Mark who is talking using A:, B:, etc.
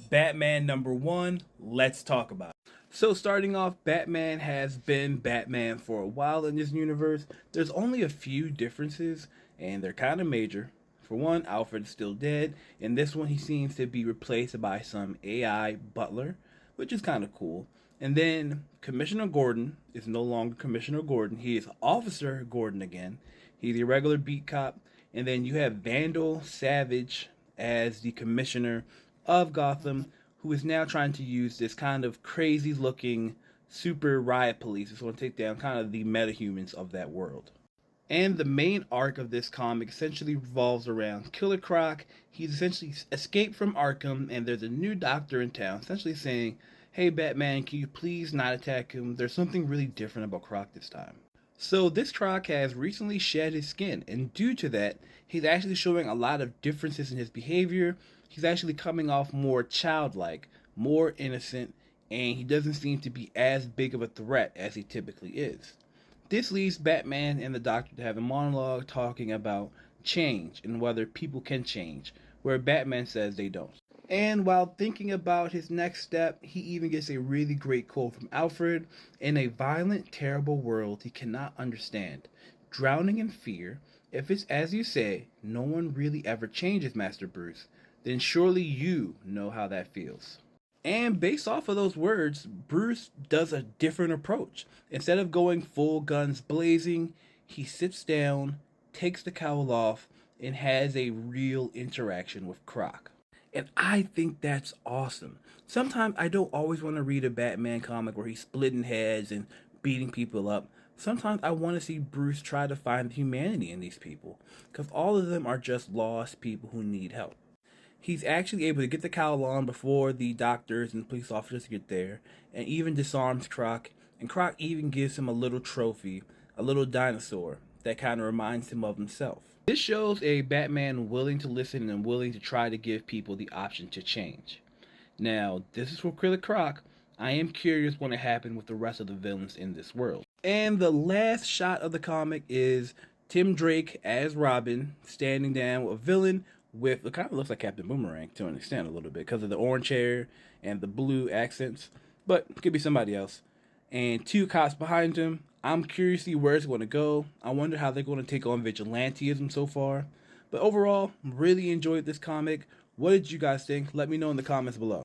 A: Batman #1, let's talk about it. So starting off, Batman has been Batman for a while in this universe. There's only a few differences, and they're kind of major. For one, Alfred's still dead. In this one, he seems to be replaced by some AI butler, which is kind of cool. And then Commissioner Gordon is no longer Commissioner Gordon. He is Officer Gordon again. He's a regular beat cop. And then you have Vandal Savage as the Commissioner of Gotham, who is now trying to use this kind of crazy looking super riot police. It's going to take down kind of the metahumans of that world. And the main arc of this comic essentially revolves around Killer Croc. He's essentially escaped from Arkham, and there's a new doctor in town essentially saying, "Hey Batman, can you please not attack him? There's something really different about Croc this time." So this Croc has recently shed his skin, and due to that, he's actually showing a lot of differences in his behavior. He's actually coming off more childlike, more innocent, and he doesn't seem to be as big of a threat as he typically is. This leads Batman and the Doctor to have a monologue talking about change and whether people can change, where Batman says they don't. And while thinking about his next step, he even gets a really great quote from Alfred: "In a violent, terrible world he cannot understand, drowning in fear, if it's as you say, no one really ever changes, Master Bruce, then surely you know how that feels." And based off of those words, Bruce does a different approach. Instead of going full guns blazing, he sits down, takes the cowl off, and has a real interaction with Croc. And I think that's awesome. Sometimes I don't always want to read a Batman comic where he's splitting heads and beating people up. Sometimes I want to see Bruce try to find humanity in these people, because all of them are just lost people who need help. He's actually able to get the cowl on before the doctors and police officers get there, and even disarms Croc. And Croc even gives him a little trophy, a little dinosaur that kind of reminds him of himself. This shows a Batman willing to listen and willing to try to give people the option to change. Now, this is for Killer Croc. I am curious what will happen with the rest of the villains in this world. And the last shot of the comic is Tim Drake as Robin standing down with a villain with, it kind of looks like Captain Boomerang to an extent a little bit because of the orange hair and the blue accents, but it could be somebody else. And two cops behind him. I'm curious to see where it's going to go. I wonder how they're going to take on vigilantism so far. But overall, really enjoyed this comic. What did you guys think? Let me know in the comments below.